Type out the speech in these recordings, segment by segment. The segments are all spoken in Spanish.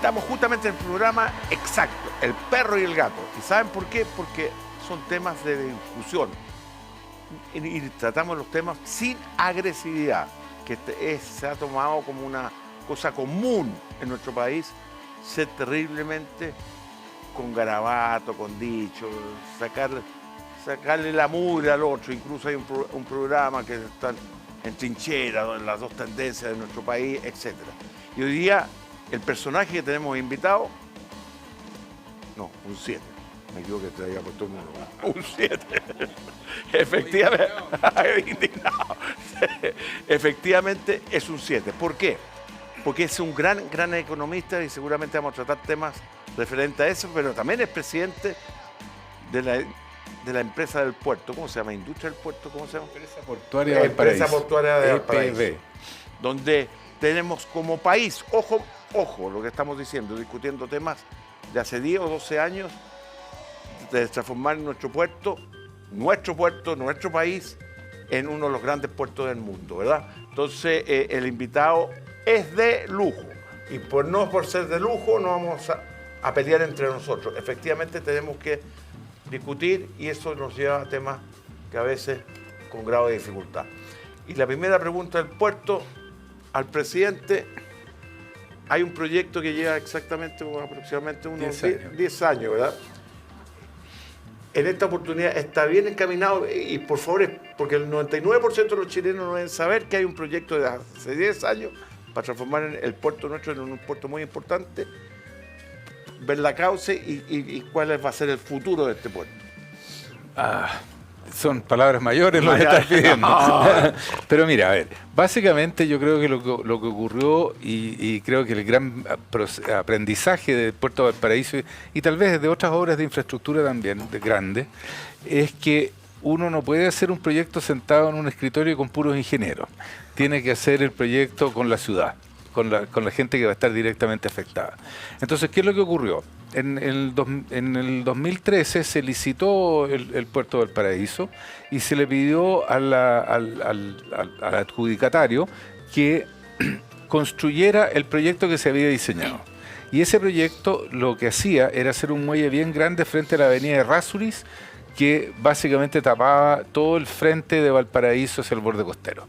Estamos justamente en el programa exacto, el perro y el gato. ¿Y saben por qué? Porque son temas de discusión. Y tratamos los temas sin agresividad, que se ha tomado como una cosa común en nuestro país, ser terriblemente con garabato, con dicho, sacarle la mugre al otro. Incluso hay un programa que está en trinchera, las dos tendencias de nuestro país, etc. Y hoy día el personaje que tenemos invitado, no, un 7. Me equivoco que te había puesto un 7. Efectivamente, indignado. Efectivamente es un 7. ¿Por qué? Porque es un gran economista y seguramente vamos a tratar temas referentes a eso, pero también es presidente de la empresa del puerto. ¿Cómo se llama? ¿Industria del puerto? ¿Cómo se llama? Empresa Portuaria de Valparaíso. Empresa Portuaria de Valparaíso. EPV. Donde tenemos como país, ojo, lo que estamos diciendo, discutiendo temas de hace 10 o 12 años, de transformar nuestro país, en uno de los grandes puertos del mundo, ¿verdad? Entonces, el invitado es de lujo. Y por ser de lujo, no vamos a pelear entre nosotros. Efectivamente, tenemos que discutir y eso nos lleva a temas que a veces con grado de dificultad. Y la primera pregunta del puerto al presidente. Hay un proyecto que lleva exactamente aproximadamente unos 10 años, ¿verdad? En esta oportunidad está bien encaminado y por favor, porque el 99% de los chilenos no deben saber que hay un proyecto de hace 10 años para transformar el puerto nuestro en un puerto muy importante, ver la causa y cuál va a ser el futuro de este puerto. Son palabras mayores lo que estás pidiendo. Pero mira, a ver, básicamente yo creo que lo que ocurrió y creo que el gran aprendizaje del Puerto de Valparaíso y tal vez de otras obras de infraestructura también, de grandes, es que uno no puede hacer un proyecto sentado en un escritorio con puros ingenieros. Tiene que hacer el proyecto con la ciudad, con la gente que va a estar directamente afectada. Entonces, ¿qué es lo que ocurrió? En el 2013 se licitó el puerto de Valparaíso y se le pidió al adjudicatario que construyera el proyecto que se había diseñado. Y ese proyecto lo que hacía era hacer un muelle bien grande frente a la avenida de Errázuriz, que básicamente tapaba todo el frente de Valparaíso hacia el borde costero.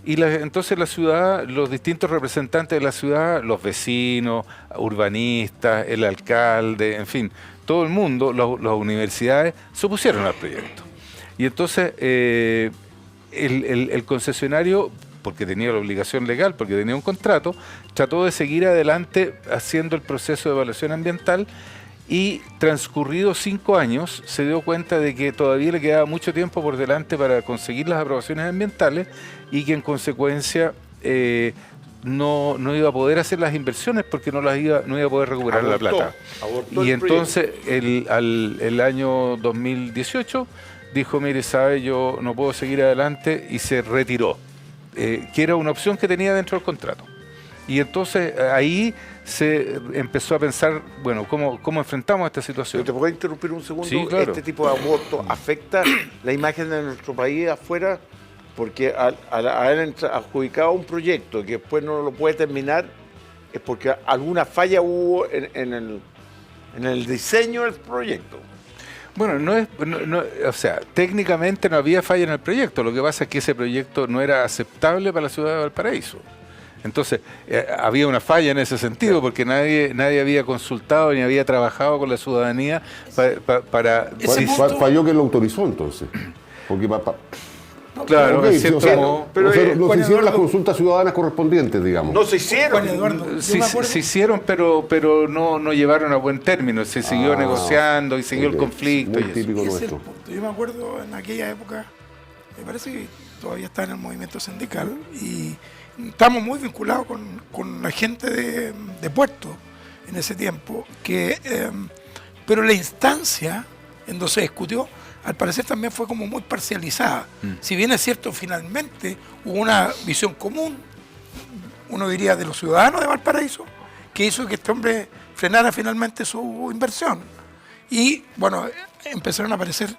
Y entonces la ciudad, los distintos representantes de la ciudad, los vecinos, urbanistas, el alcalde, en fin, todo el mundo, las universidades, se opusieron al proyecto. Y entonces el concesionario, porque tenía la obligación legal, porque tenía un contrato, trató de seguir adelante haciendo el proceso de evaluación ambiental. Y transcurridos 5 años se dio cuenta de que todavía le quedaba mucho tiempo por delante para conseguir las aprobaciones ambientales y que en consecuencia no iba a poder hacer las inversiones porque no iba a poder recuperar la plata. Y entonces el año 2018 dijo, mire, sabe, yo no puedo seguir adelante y se retiró, que era una opción que tenía dentro del contrato. Y entonces ahí se empezó a pensar, bueno, ¿cómo enfrentamos esta situación? ¿Te puedo interrumpir un segundo? Sí, claro. ¿Este tipo de aborto afecta la imagen de nuestro país afuera? Porque al haber adjudicado un proyecto que después no lo puede terminar, es porque alguna falla hubo en el diseño del proyecto. Bueno, o sea, técnicamente no había falla en el proyecto. Lo que pasa es que ese proyecto no era aceptable para la ciudad de Valparaíso. Entonces, había una falla en ese sentido, porque nadie había consultado ni había trabajado con la ciudadanía para... Falló que lo autorizó, entonces. Porque claro, okay, pero no se hicieron las consultas ciudadanas correspondientes, digamos. No se hicieron. Eduardo, se hicieron, pero no llevaron a buen término. Se siguió negociando y siguió el conflicto. Muy típico nuestro. Yo me acuerdo en aquella época, me parece que todavía está en el movimiento sindical y estamos muy vinculados con la gente de Puerto en ese tiempo, pero la instancia en donde se discutió, al parecer también fue como muy parcializada. Si bien es cierto, finalmente hubo una visión común, uno diría de los ciudadanos de Valparaíso, que hizo que este hombre frenara finalmente su inversión. Y bueno, empezaron a aparecer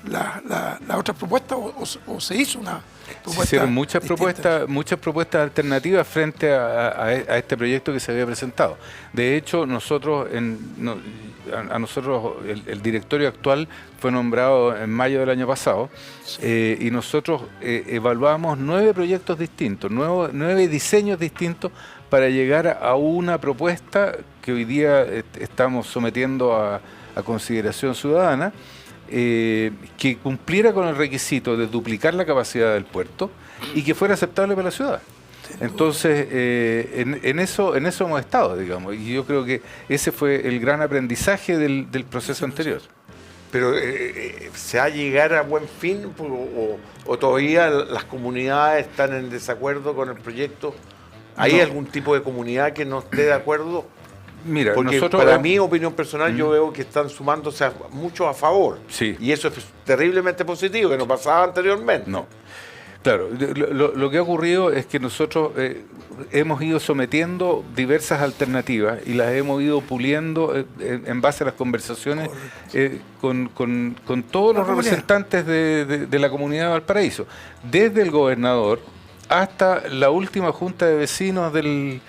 las otras propuestas o se hizo una propuesta? Se hicieron muchas distinta? propuestas alternativas frente a este proyecto que se había presentado. De hecho, nosotros, el directorio actual fue nombrado en mayo del año pasado, y nosotros evaluamos 9 proyectos distintos, 9 diseños distintos para llegar a una propuesta que hoy día estamos sometiendo a consideración ciudadana, que cumpliera con el requisito de duplicar la capacidad del puerto y que fuera aceptable para la ciudad. Entonces, en eso hemos estado, digamos, y yo creo que ese fue el gran aprendizaje del proceso anterior. Pero ¿se va a llegar a buen fin o todavía las comunidades están en desacuerdo con el proyecto? ¿Hay algún tipo de comunidad que no esté de acuerdo? Mira, porque nosotros, para mi opinión personal yo veo que están sumándose muchos a favor. Sí. Y eso es terriblemente positivo, que no pasaba anteriormente. No. Claro, lo que ha ocurrido es que nosotros hemos ido sometiendo diversas alternativas y las hemos ido puliendo en base a las conversaciones con todos los representantes de la comunidad de Valparaíso, desde el gobernador hasta la última junta de vecinos de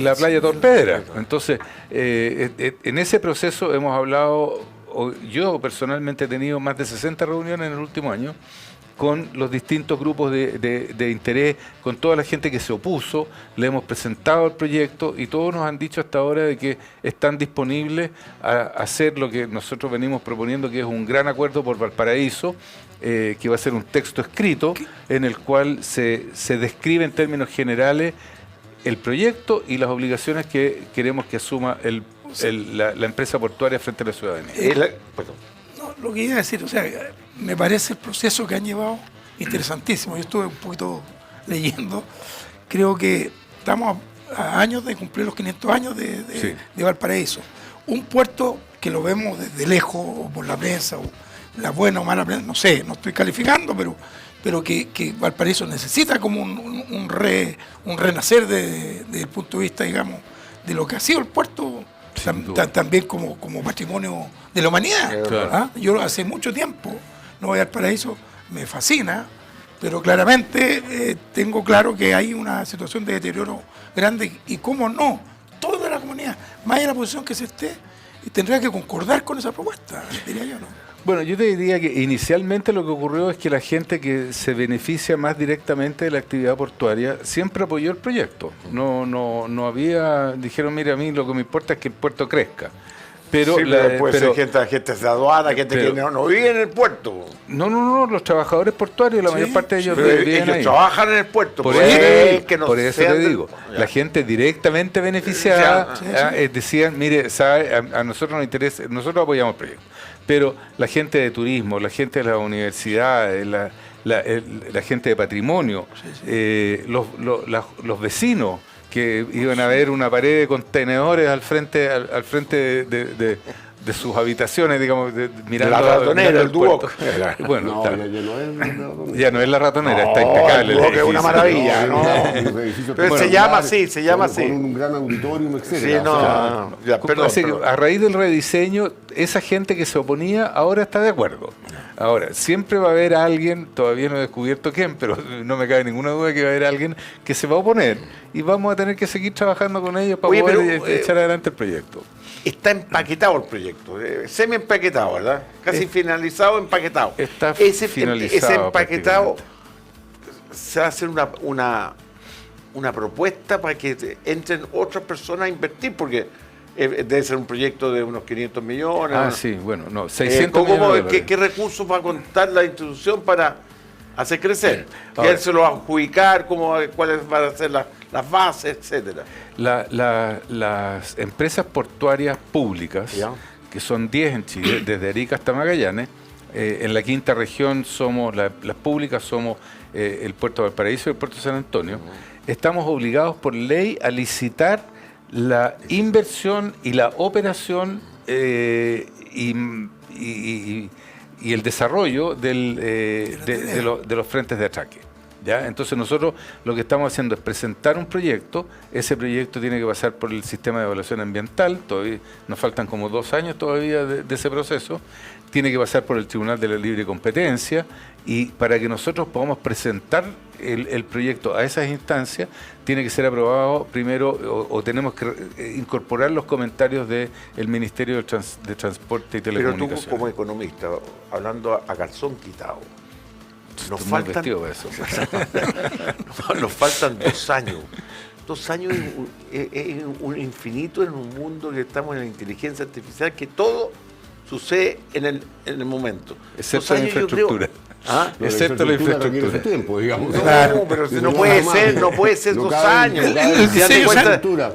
la playa Torpedra. Entonces, en ese proceso hemos hablado, yo personalmente he tenido más de 60 reuniones en el último año, con los distintos grupos de interés, con toda la gente que se opuso, le hemos presentado el proyecto y todos nos han dicho hasta ahora de que están disponibles a hacer lo que nosotros venimos proponiendo, que es un gran acuerdo por Valparaíso, que va a ser un texto escrito en el cual se describe en términos generales el proyecto y las obligaciones que queremos que asuma la empresa portuaria frente a la ciudadanía. Lo que iba a decir, o sea, me parece el proceso que han llevado interesantísimo. Yo estuve un poquito leyendo. Creo que estamos a años de cumplir los 500 años de Valparaíso. Un puerto que lo vemos desde lejos, o por la prensa, o la buena o mala prensa, no sé, no estoy calificando, pero que Valparaíso necesita como un renacer desde el punto de vista, digamos, de lo que ha sido el puerto. También como patrimonio de la humanidad. Claro. ¿Ah? Yo hace mucho tiempo no voy al paraíso, me fascina, pero claramente tengo claro que hay una situación de deterioro grande y cómo no, toda la comunidad, más allá de la posición que se esté, tendría que concordar con esa propuesta, diría yo, ¿no? Bueno, yo te diría que inicialmente lo que ocurrió es que la gente que se beneficia más directamente de la actividad portuaria siempre apoyó el proyecto. No había, dijeron, mira, a mí lo que me importa es que el puerto crezca. Pero, sí, puede ser gente de aduana, gente que no vive en el puerto. No, los trabajadores portuarios, la mayor parte de ellos viven ahí. Trabajan en el puerto. Por eso te digo, la gente directamente beneficiada decían, mire, ¿sabe? A nosotros nos interesa, nosotros apoyamos el proyecto. Pero la gente de turismo, la gente de las universidades, la gente de patrimonio, los vecinos que iban a ver una pared de contenedores al frente de sus habitaciones, digamos, mirando la ratonera, el Duoc. Bueno, ya no es la ratonera. Está impecable. El Duoc es una maravilla, ¿no? Pero se llama así. Con un gran auditorium, etcétera. Así que a raíz del rediseño, esa gente que se oponía ahora está de acuerdo. Ahora, siempre va a haber alguien, todavía no he descubierto quién, pero no me cabe ninguna duda que va a haber alguien que se va a oponer y vamos a tener que seguir trabajando con ellos para poder echar adelante el proyecto. Está empaquetado el proyecto, semi empaquetado, ¿verdad? Casi finalizado, empaquetado. Está finalizado. Ese empaquetado se va a hacer una propuesta para que entren otras personas a invertir, porque debe ser un proyecto de unos 500 millones. Ah, sí, bueno, no, 600 millones. ¿Qué recursos va a contar la institución para hacer crecer? ¿Quién se lo va a adjudicar? ¿Cuáles van a ser las bases, etcétera? Las empresas portuarias públicas, que son 10 en Chile, desde Arica hasta Magallanes, en la quinta región somos, las públicas somos el Puerto de Valparaíso y el Puerto de San Antonio, estamos obligados por ley a licitar la inversión y la operación y el desarrollo de los frentes de atraque. ¿Ya? Entonces nosotros lo que estamos haciendo es presentar un proyecto, ese proyecto tiene que pasar por el sistema de evaluación ambiental, todavía nos faltan como 2 años todavía de ese proceso, tiene que pasar por el Tribunal de la Libre Competencia, y para que nosotros podamos presentar el proyecto a esas instancias, tiene que ser aprobado primero, o tenemos que incorporar los comentarios del Ministerio de Transporte y Telecomunicaciones. Pero tú como economista, hablando a calzón quitado, nos faltan 2 años. 2 años es un infinito en un mundo que estamos en la inteligencia artificial, que todo sucede en el momento. Excepto la infraestructura. Excepto la infraestructura. Tiempo, digamos. No, pero no puede ser 2 años.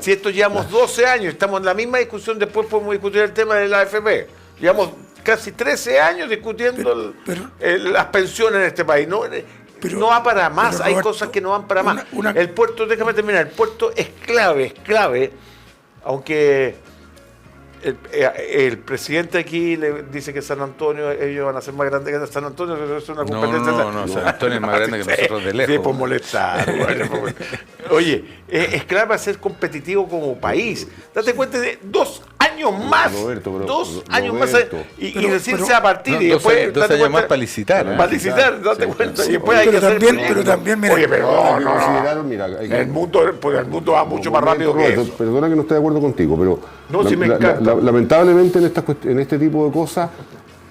Si esto llevamos 12 años, estamos en la misma discusión, después podemos discutir el tema de la AFP. Llevamos casi 13 años discutiendo las pensiones en este país. No va para más, Roberto, hay cosas que no van para más. El puerto, déjame terminar, el puerto es clave, aunque el presidente aquí le dice que San Antonio, ellos van a ser más grandes que San Antonio, pero es una competencia. No, San Antonio es más grande que nosotros de lejos. Sí, por molestar. Oye, es clave para ser competitivo como país. Date cuenta de 2 años más. Roberto, 2 años más. Y decirse a partir y después. 2 años más para licitar. Para licitar, date cuenta. Y después hay que hacer. Pero también, mira. Oye, pero el mundo va mucho más rápido que eso. Perdona que no esté de acuerdo contigo, pero. No, sí me encanta. Lamentablemente en este tipo de cosas,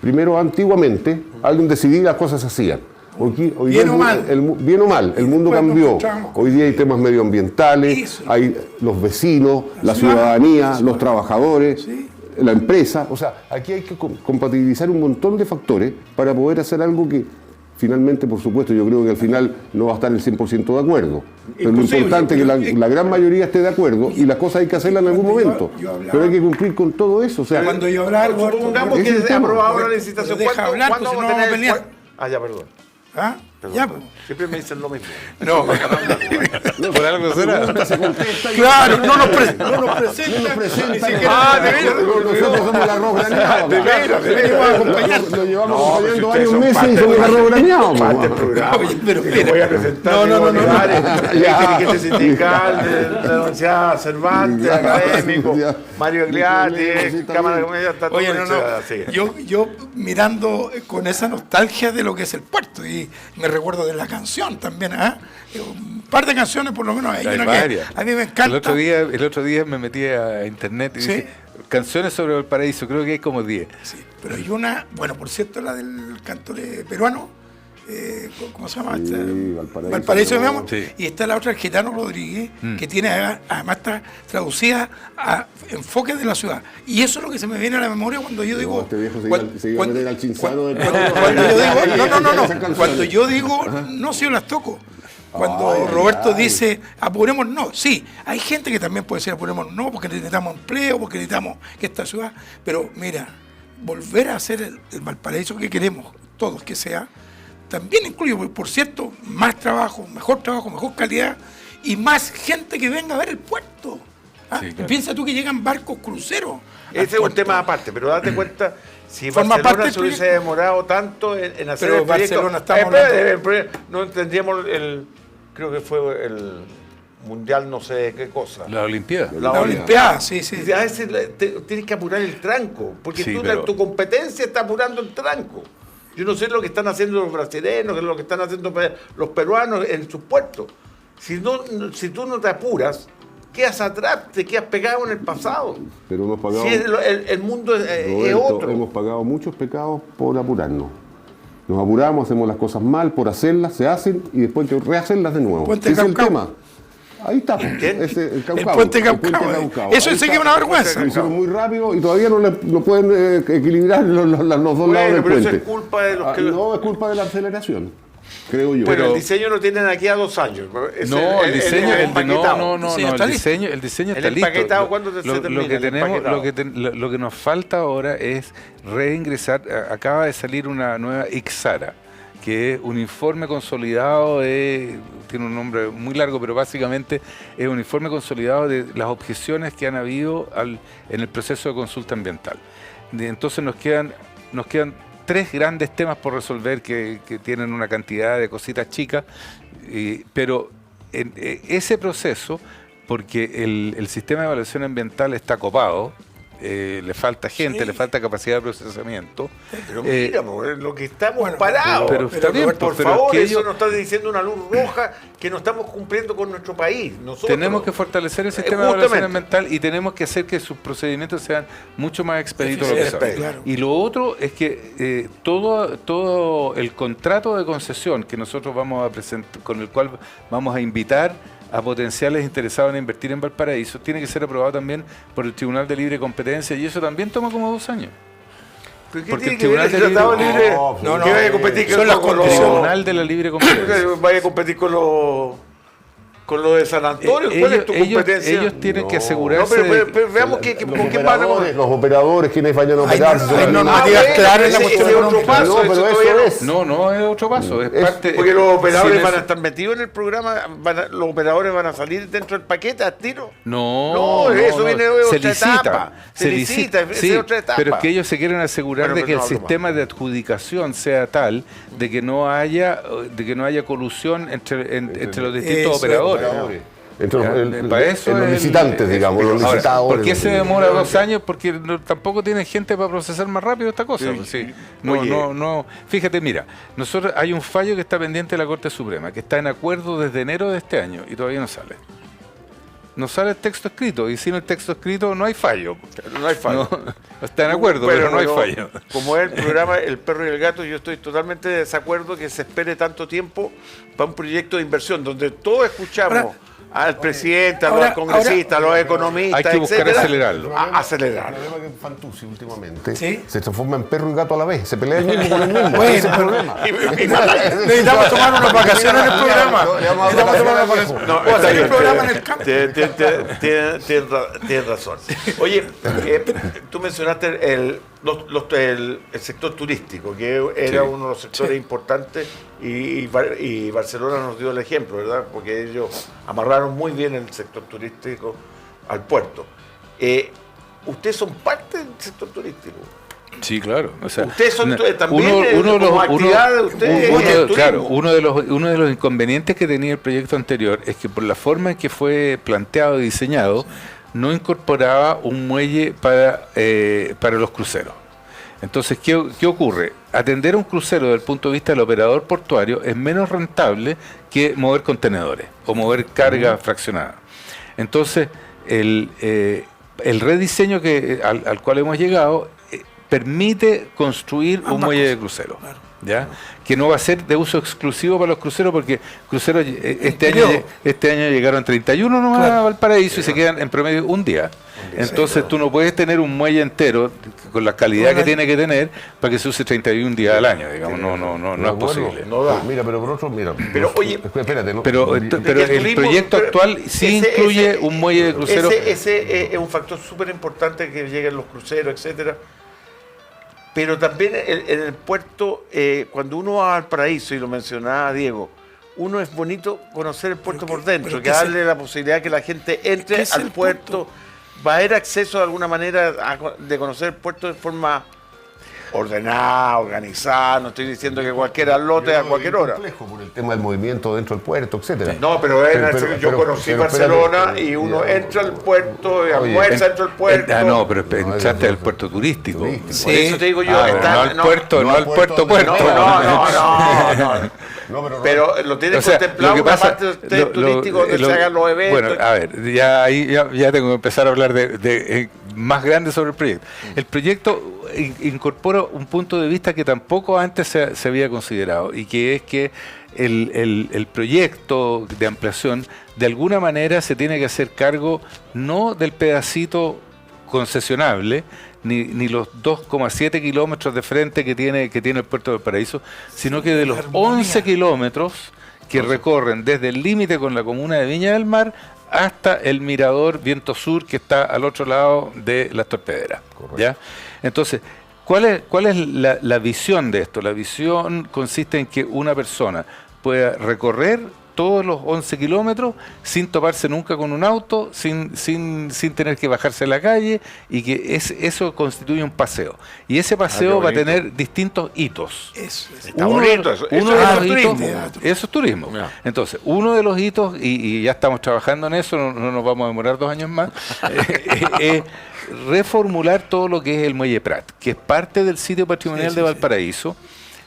primero antiguamente alguien decidía y las cosas se hacían. Hoy bien o mal. Bien o mal, el mundo cambió. Hoy día hay temas medioambientales, hay los vecinos, la ciudadanía, los trabajadores, la empresa. O sea, aquí hay que compatibilizar un montón de factores para poder hacer algo que finalmente, por supuesto, yo creo que al final no va a estar el 100% de acuerdo. Pero lo importante es que la gran mayoría esté de acuerdo y las cosas hay que hacerlas en algún momento. Pero hay que cumplir con todo eso. O sea, cuando yo hablaba, supongamos que se aprobaba una licitación. ¿Cuándo vamos a tener el puerto? Ya, perdón. Ya, siempre me dicen lo mismo. No, por algo será. Claro, no nos presentan. De veras. Nosotros somos el arroz graneado. De veras. Lo llevamos acompañando varios meses y somos el arroz graneado. Pero voy a presentar. No. Dirigente sindical de la Universidad Cervantes, académico, Mario Egliati, Cámara de Comedia. Oye, yo mirando con esa nostalgia de lo que es el puerto, y me recuerdo de la canción también, un par de canciones por lo menos, hay una que a mí me encanta. El otro día me metí a internet y dije, canciones sobre Valparaíso, creo que hay como 10. Sí, pero hay una, bueno, por cierto, la del cantor peruano, ¿cómo se llama? Valparaíso, y está la otra, el Gitano Rodríguez, que tiene, además está traducida a enfoques de la ciudad. Y eso es lo que se me viene a la memoria cuando yo digo... Cuando yo digo, no, si yo las toco. Cuando Roberto dice, apuremos, no, sí, hay gente que también puede decir apuremos, no, porque necesitamos empleo, porque necesitamos que esta ciudad... Pero mira, volver a hacer el Valparaíso que queremos, todos que sea... También incluye, por cierto, más trabajo, mejor calidad y más gente que venga a ver el puerto. Sí, claro. Piensa tú que llegan barcos cruceros. Ese es un tema aparte, pero date cuenta, si Barcelona se hubiese demorado tanto en hacer el proyecto, no tendríamos creo que fue el mundial no sé de qué cosa. La Olimpiada. La Olimpiada, sí. A veces tienes que apurar el tranco, porque tu competencia está apurando el tranco. Yo no sé lo que están haciendo los brasileños, lo que están haciendo los peruanos en sus puertos. Si tú no te apuras, quedas atrás, te quedas pegado en el pasado. Pero hemos pagado... Si el mundo es otro. Hemos pagado muchos pecados por apurarnos. Nos apuramos, hacemos las cosas mal por hacerlas, se hacen y después hay que rehacerlas de nuevo. Ese es el tema. Ahí está, el puente Caucao. Eso sí que es una vergüenza. Lo hicieron muy rápido y todavía no pueden equilibrar los dos lados del puente. Eso es culpa de los que... No, es culpa de la aceleración, creo yo. Pero el diseño lo tienen aquí a 2 años. El diseño está listo. ¿Cuándo se termina? Lo que nos falta ahora es reingresar. Acaba de salir una nueva Ixara, que es un informe consolidado, tiene un nombre muy largo, pero básicamente es un informe consolidado de las objeciones que han habido en el proceso de consulta ambiental. Entonces nos quedan 3 grandes temas por resolver que tienen una cantidad de cositas chicas, pero en ese proceso, porque el sistema de evaluación ambiental está copado, le falta gente, le falta capacidad de procesamiento. Pero mira, lo que estamos parados. Pero está bien, por favor, eso nos está diciendo una luz roja que no estamos cumpliendo con nuestro país. Nosotros tenemos que fortalecer el sistema de evaluación ambiental y tenemos que hacer que sus procedimientos sean mucho más expeditos. Claro. Y lo otro es que todo el contrato de concesión que nosotros vamos a presentar, con el cual vamos a invitar a potenciales interesados en invertir en Valparaíso, tiene que ser aprobado también por el Tribunal de Libre Competencia, y eso también toma como 2 años. Porque el Tribunal de Libre no, ¿qué vaya a competir son las condiciones. El Tribunal de la Libre Competencia. Vaya a competir con lo de San Antonio. ¿Cuál es tu competencia? Ellos tienen que asegurarse. Pero veamos con qué van a. Los operadores, quienes vayan a operar. Hay normativas claras en la cuestión económica. No, pero eso es. No es otro paso. Es parte, porque los operadores van a estar metidos en el programa, los operadores van a salir dentro del paquete a tiro. No, eso viene de otra etapa. Se licita, sí, es otra etapa. pero es que ellos se quieren asegurar de que el sistema de adjudicación sea tal de que no haya colusión entre los distintos operadores. Entre los licitantes, digamos, los licitadores. ¿Por qué se demora 2 años? Porque tampoco tienen gente para procesar más rápido esta cosa. Sí. No. Fíjate, mira, nosotros hay un fallo que está pendiente de la Corte Suprema, que está en acuerdo desde enero de este año y todavía no sale. No sale el texto escrito, y sin el texto escrito no hay fallo. No hay fallo. Está en acuerdo, pero no hay fallo. Como es el programa El Perro y el Gato, yo estoy totalmente de desacuerdo que se espere tanto tiempo para un proyecto de inversión, donde todos escuchamos al presidente, a los congresistas, a los economistas, hay que buscar acelerarlo. Acelerar. El problema es que Fantuzzi últimamente se transforma en perro y gato a la vez. Se pelea el mismo con el mismo. Bueno, ese es el problema. Necesitamos tomar unas vacaciones en el programa. Necesitamos tomar unas vacaciones. No, está bien, el programa en el campo. Tienes razón. Oye, tú mencionaste el sector turístico, que era uno de los sectores importantes, y Barcelona nos dio el ejemplo, ¿verdad? Porque ellos amarraron muy bien el sector turístico al puerto. ¿Ustedes son parte del sector turístico? Sí, claro. O sea, ustedes son también como actividad de ustedes. Claro, uno de los inconvenientes que tenía el proyecto anterior es que por la forma en que fue planteado y diseñado, no incorporaba un muelle para los cruceros. Entonces, ¿qué ocurre? Atender a un crucero desde el punto de vista del operador portuario es menos rentable que mover contenedores o mover carga fraccionada. Entonces, el rediseño al cual hemos llegado permite construir un muelle de crucero. Claro. ¿Ya? Que no va a ser de uso exclusivo para los cruceros, porque cruceros este año llegaron 31 nomás a Valparaíso y se quedan en promedio un día. Entonces tú no puedes tener un muelle entero con la calidad que tiene que tener para que se use 31 días al año, digamos. No es posible. No da. Pero oye, espérate, pero el proyecto actual sí incluye un muelle de crucero. Ese es un factor súper importante, que lleguen los cruceros, etcétera. Pero también en el puerto, cuando uno va al Valparaíso, y lo mencionaba Diego, uno es bonito conocer el puerto por dentro, que darle la posibilidad que la gente entre al puerto. Va a haber acceso de alguna manera de conocer el puerto de forma ordenada, organizada. No estoy diciendo que cualquiera lote a cualquier hora. Es complejo por el tema del movimiento dentro del puerto, etcétera. No, pero yo conocí Barcelona y uno entra al puerto y almuerza dentro del puerto. No, pero entraste al puerto turístico. Sí. Por eso te digo yo. No al puerto. No, pero lo tienes contemplado una parte turístico donde se hagan los eventos. Bueno, a ver, ya tengo que empezar a hablar de más grande sobre el proyecto. El proyecto incorpora un punto de vista que tampoco antes se había considerado, y que es que el proyecto de ampliación de alguna manera se tiene que hacer cargo no del pedacito concesionable, ni los 2,7 kilómetros de frente que tiene el puerto de Valparaíso, sino que de los 11 kilómetros que recorren desde el límite con la comuna de Viña del Mar hasta el mirador Viento Sur, que está al otro lado de las Torpederas. ¿Ya? Entonces, ¿cuál es la visión de esto? La visión consiste en que una persona pueda recorrer todos los 11 kilómetros sin toparse nunca con un auto, sin tener que bajarse a la calle, y que eso constituye un paseo. Y ese paseo va a tener distintos hitos. Está bonito eso. Uno de los hitos, turismo. eso es turismo. Ya. Entonces, uno de los hitos, y ya estamos trabajando en eso, no nos vamos a demorar 2 años más, es reformular todo lo que es el Muelle Prat, que es parte del sitio patrimonial de Valparaíso,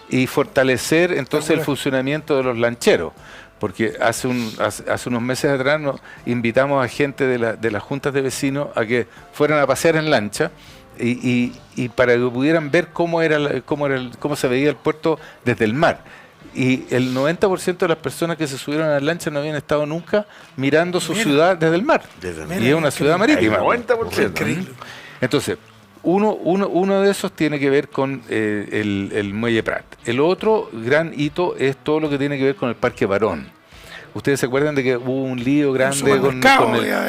y fortalecer entonces el funcionamiento de los lancheros. Porque hace unos meses atrás nos invitamos a gente de las juntas de vecinos a que fueran a pasear en lancha, y para que pudieran ver cómo se veía el puerto desde el mar. Y el 90% de las personas que se subieron a las lanchas no habían estado nunca mirando su ciudad desde el mar. Y es una ciudad marítima. El 90%. Increíble. Entonces, uno de esos tiene que ver con el Muelle Prat. El otro gran hito es todo lo que tiene que ver con el Parque Barón. Ustedes se acuerdan de que hubo un lío grande con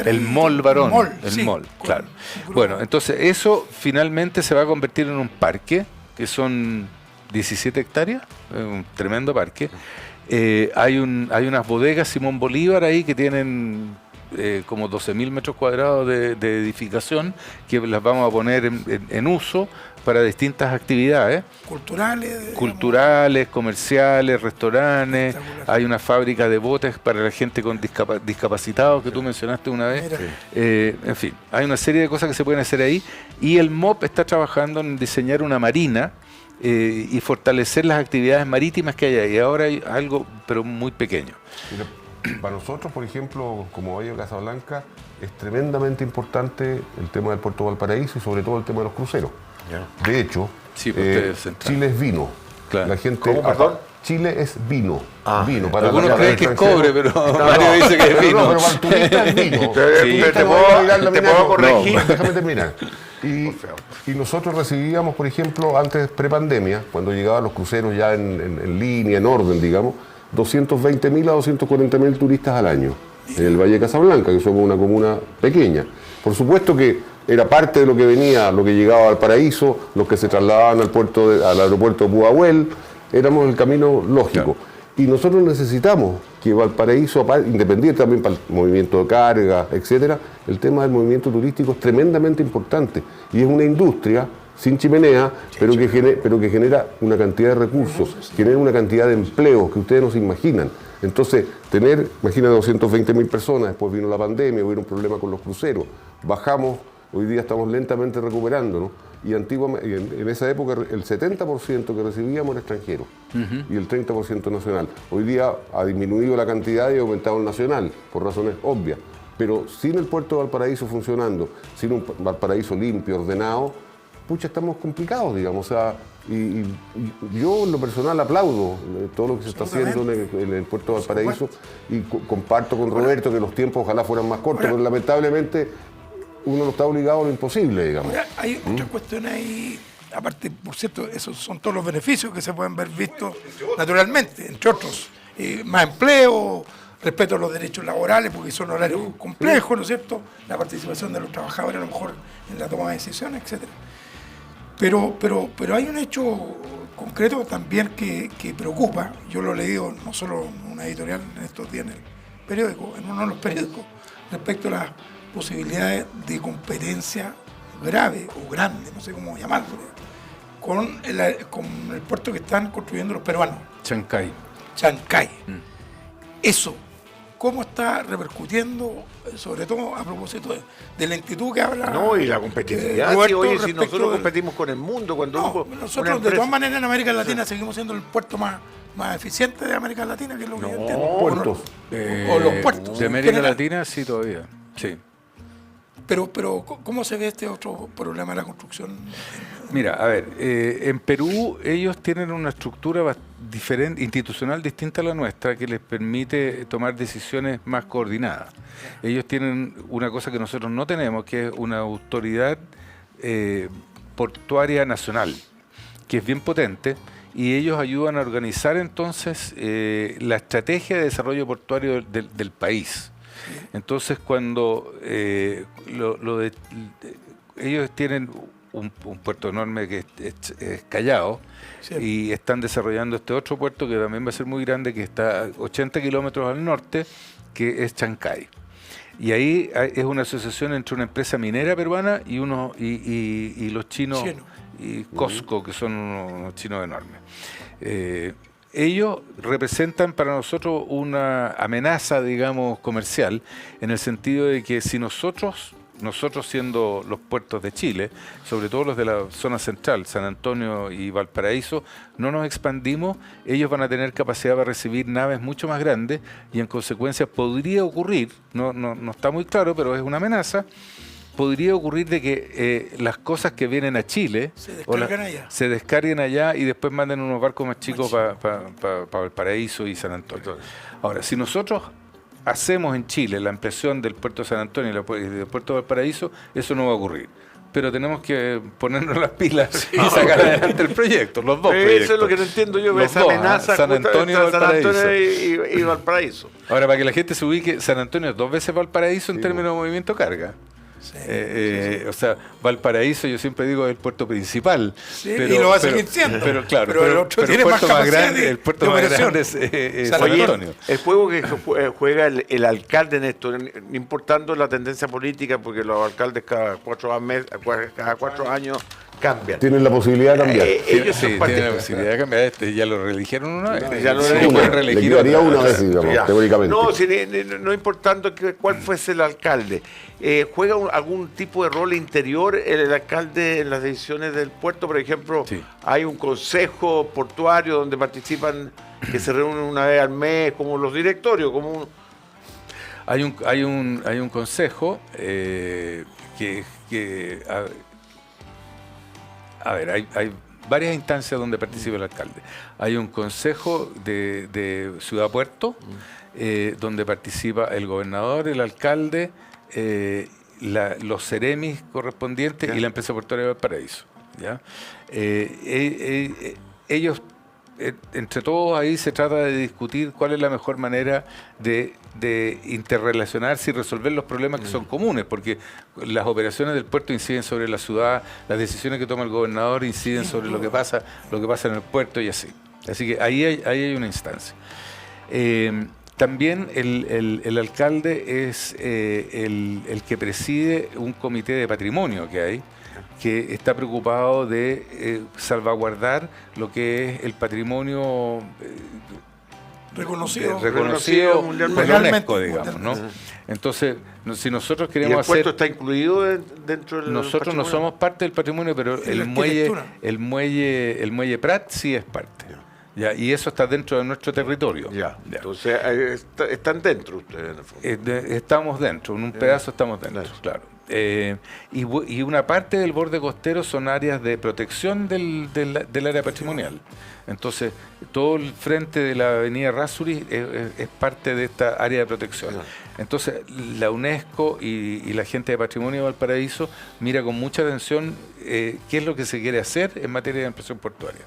el Mall Barón. El mall, claro. Bueno, entonces eso finalmente se va a convertir en un parque, que son 17 hectáreas, un tremendo parque. Hay unas bodegas Simón Bolívar ahí que tienen como 12.000 metros cuadrados de edificación, que las vamos a poner en uso para distintas actividades. Culturales, comerciales, restaurantes. Hay una fábrica de botes para la gente con discapacitados que tú mencionaste una vez. En fin, hay una serie de cosas que se pueden hacer ahí. Y el MOP está trabajando en diseñar una marina y fortalecer las actividades marítimas que hay ahí. Ahora hay algo, pero muy pequeño. Para nosotros, por ejemplo, como Valle de Casablanca, es tremendamente importante el tema del puerto de Valparaíso y sobre todo el tema de los cruceros. Ya. De hecho, Sí, Chile es vino. Claro. La gente, ¿Cómo, perdón? Chile es vino. Vino para Algunos para creen el que es extranjero. cobre, pero Mario dice que es vino. No, pero para el turista es vino. Te puedo corregir. No, déjame terminar. Y nosotros recibíamos, por ejemplo, antes prepandemia, cuando llegaban los cruceros ya en línea, en orden, digamos, 220.000 a 240.000 turistas al año en el Valle de Casablanca, que somos una comuna pequeña. Por supuesto que era parte de lo que venía, lo que llegaba al Paraíso, los que se trasladaban al aeropuerto de Pudahuel, éramos el camino lógico. Claro. Y nosotros necesitamos que Valparaíso, independiente también para el movimiento de carga, etcétera, el tema del movimiento turístico es tremendamente importante. Y es una industria sin chimenea, pero que genera una cantidad de recursos, genera una cantidad de empleos que ustedes no se imaginan. Entonces, imagina 220.000 personas, después vino la pandemia, hubo un problema con los cruceros, bajamos, hoy día estamos lentamente recuperando, ¿no? Y antiguamente, en esa época, el 70% que recibíamos era extranjero y el 30% nacional. Hoy día ha disminuido la cantidad y ha aumentado el nacional, por razones obvias. Pero sin el puerto de Valparaíso funcionando, sin un Valparaíso limpio, ordenado, pucha, estamos complicados, digamos. O sea, y yo en lo personal aplaudo todo lo que se está haciendo en el puerto de Valparaíso y comparto con Roberto que los tiempos ojalá fueran más cortos, pero lamentablemente uno no está obligado a lo imposible, digamos. Ahora, hay otras cuestiones ahí, aparte, por cierto, esos son todos los beneficios que se pueden ver vistos naturalmente, entre otros, más empleo, respeto a los derechos laborales, porque son horarios complejos, ¿no es cierto? La participación de los trabajadores, a lo mejor, en la toma de decisiones, etcétera. Pero hay un hecho concreto también que preocupa. Yo lo he leído no solo en una editorial en estos días en el periódico, en uno de los periódicos, respecto a las posibilidades de competencia grave o grande, no sé cómo llamarlo, con el puerto que están construyendo los peruanos. Chancay. Eso, ¿cómo está repercutiendo, sobre todo a propósito de la lentitud que habla? No, y la competitividad. Roberto, Oye, si nosotros competimos con el mundo, nosotros de todas maneras en América Latina seguimos siendo el puerto más eficiente de América Latina, que es lo que yo entiendo. Puertos. O los puertos. De América Latina sí, todavía. Sí. Pero ¿cómo se ve este otro problema de la construcción? Mira, a ver, en Perú ellos tienen una estructura institucional distinta a la nuestra que les permite tomar decisiones más coordinadas. Ellos tienen una cosa que nosotros no tenemos, que es una autoridad portuaria nacional, que es bien potente, y ellos ayudan a organizar entonces la estrategia de desarrollo portuario del país. Entonces, cuando ellos tienen un puerto enorme que es Callao, Sí. y están desarrollando este otro puerto que también va a ser muy grande, que está a 80 kilómetros al norte, que es Chancay. Y ahí es una asociación entre una empresa minera peruana y los chinos, Chino. y Costco, que son unos chinos enormes. Ellos representan para nosotros una amenaza, digamos, comercial, en el sentido de que si nosotros siendo los puertos de Chile, sobre todo los de la zona central, San Antonio y Valparaíso, no nos expandimos, ellos van a tener capacidad para recibir naves mucho más grandes y en consecuencia podría ocurrir, no está muy claro, pero es una amenaza, podría ocurrir de que las cosas que vienen a Chile se descarguen allá y después manden unos barcos más chicos para Valparaíso y San Antonio. Ahora, si nosotros hacemos en Chile la ampliación del puerto de San Antonio y del puerto de Valparaíso, eso no va a ocurrir. Pero tenemos que ponernos las pilas y sacar adelante el proyecto, los dos proyectos. Eso es lo que no entiendo yo, Los esa dos, amenaza San Antonio y Valparaíso. Ahora, para que la gente se ubique, San Antonio es 2 veces Valparaíso en términos de movimiento carga. Sí, O sea, Valparaíso yo siempre digo es el puerto principal, sí, y lo va a seguir siendo. Pero claro, pero el otro tiene puerto más más capacidad grande, el puerto más grande es San Oye, Antonio. el juego que juega el alcalde en esto, no importando la tendencia política, porque los alcaldes cada 4 años cambian. Tienen la posibilidad de cambiar. Ellos son tienen la posibilidad de cambiar. Ya lo reeligieron una vez. Ya lo Sí, reeligieron. pueden Le reelegir quedaría otra. una vez, digamos, Ya. teóricamente. No importando cuál fuese el alcalde. ¿Juega algún tipo de rol interior el alcalde en las decisiones del puerto? Por ejemplo, Sí. hay un consejo portuario donde participan, que se reúnen una vez al mes, como los directorios, como Hay un consejo hay varias instancias donde participa el alcalde. Hay un consejo de Ciudad Puerto, donde participa el gobernador, el alcalde, los seremis correspondientes y la empresa portuaria de Valparaíso. ¿Ya? Ellos, entre todos ahí se trata de discutir cuál es la mejor manera de interrelacionarse y resolver los problemas que son comunes, porque las operaciones del puerto inciden sobre la ciudad, las decisiones que toma el gobernador inciden sobre lo que pasa en el puerto y así. Así que ahí hay una instancia. También el alcalde es el que preside un comité de patrimonio que hay, que está preocupado de salvaguardar lo que es el patrimonio reconocido por la UNESCO, digamos, ¿no? mundialmente. Entonces, si nosotros ¿Y queremos el puerto hacer... está incluido dentro del Nosotros no patrimonio? somos parte del patrimonio, pero En la el muelle Prat sí es parte. Ya, y eso está dentro de nuestro territorio. Ya. Ya. Entonces, están dentro ustedes, en el fondo. Estamos dentro, en un pedazo estamos dentro, claro. Y una parte del borde costero son áreas de protección del área patrimonial. Entonces, todo el frente de la avenida Errázuriz es parte de esta área de protección. Entonces, la UNESCO y la gente de Patrimonio de Valparaíso mira con mucha atención qué es lo que se quiere hacer en materia de ampliación portuaria.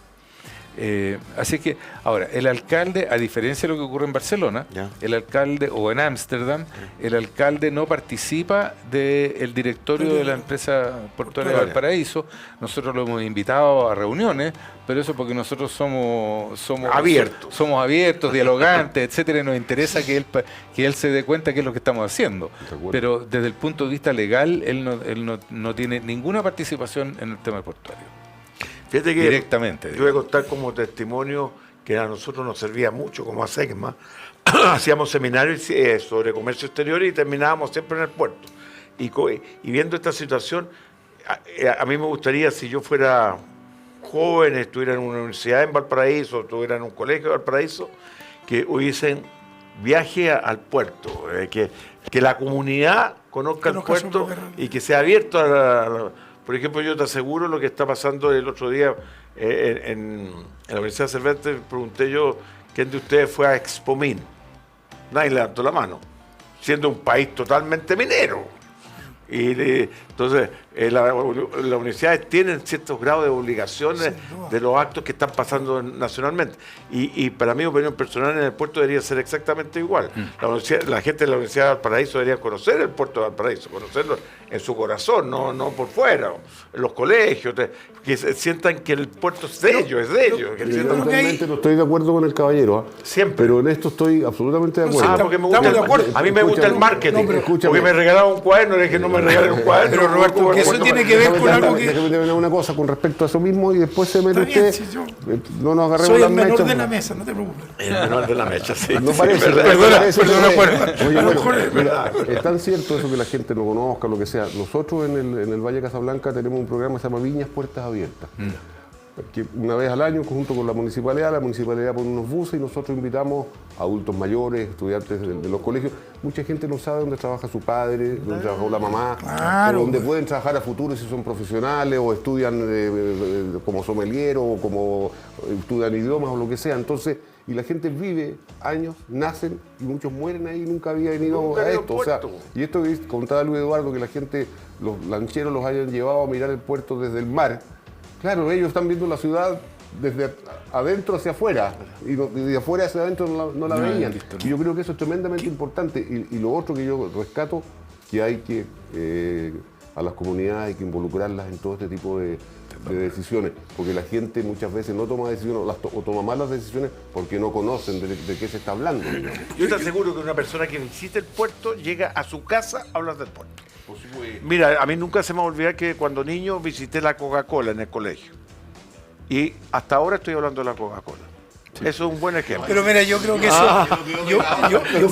Así que, ahora, el alcalde, a diferencia de lo que ocurre en Barcelona, el alcalde, o en Ámsterdam, el alcalde no participa del directorio de la empresa portuaria de Valparaíso. Nosotros lo hemos invitado a reuniones, pero eso porque nosotros somos abiertos. Somos abiertos, dialogantes, etcétera, y nos interesa que él se dé cuenta qué es lo que estamos haciendo. Pero desde el punto de vista legal, él no tiene ninguna participación en el tema portuario. Fíjate que Directamente. Yo voy a contar como testimonio que a nosotros nos servía mucho como a SECMA. Hacíamos seminarios sobre comercio exterior y terminábamos siempre en el puerto. Y viendo esta situación, a mí me gustaría, si yo fuera joven, estuviera en una universidad en Valparaíso, estuviera en un colegio de Valparaíso, que hubiesen viaje al puerto, que la comunidad conozca el puerto y que sea abierto a por ejemplo, yo te aseguro lo que está pasando el otro día en la Universidad de Cervantes, pregunté yo, ¿quién de ustedes fue a Expomín? Nadie levantó la mano, siendo un país totalmente minero. Y entonces, Las universidades tienen ciertos grados de obligaciones de los actos que están pasando nacionalmente. Y para mi opinión personal, en el puerto debería ser exactamente igual. La gente de la Universidad de Valparaíso debería conocer el puerto de Valparaíso, conocerlo en su corazón, no por fuera, en los colegios, que sientan que el puerto es de ellos, es de ellos. Yo realmente no estoy de acuerdo con el caballero, siempre. Pero en esto estoy absolutamente de acuerdo. Porque me gusta a mí me gusta el marketing. Porque me regalaron un cuaderno, le dije no me regalen un cuaderno. Pero Roberto, que eso tiene que ver con algo que... Déjame terminar una cosa con respecto a eso mismo y después se mete usted. Si no nos agarremos soy las el menor mechas. de la mesa, no te preocupes. El menor de la mecha, sí. No parece. Perdona. Es tan cierto eso que la gente no conozca, lo que sea. Nosotros en el Valle de Casablanca tenemos un programa que se llama Viñas Puertas Abiertas. Que una vez al año, junto con la municipalidad pone unos buses y nosotros invitamos a adultos mayores, estudiantes de los colegios. Mucha gente no sabe dónde trabaja su padre, dónde trabajó la mamá, Claro. o dónde pueden trabajar a futuro si son profesionales o estudian como sommelier o como estudian idiomas o lo que sea. Entonces, y la gente vive años, nacen y muchos mueren ahí y nunca había venido a esto. O sea, y esto que contaba Luis Eduardo, que la gente, los lancheros los hayan llevado a mirar el puerto desde el mar. Claro, ellos están viendo la ciudad desde adentro hacia afuera y de afuera hacia adentro no la veían. Y yo creo que eso es tremendamente importante. Y lo otro que yo rescato, que hay que, a las comunidades hay que involucrarlas en todo este tipo de decisiones, porque la gente muchas veces no toma decisiones o toma malas decisiones porque no conocen de qué se está hablando. Yo estoy seguro que una persona que visite el puerto llega a su casa a hablar del puerto. Mira, a mí nunca se me va a olvidar que cuando niño visité la Coca-Cola en el colegio. Y hasta ahora estoy hablando de la Coca-Cola. Sí. Eso es un buen ejemplo. Pero mira, yo creo que eso... Yo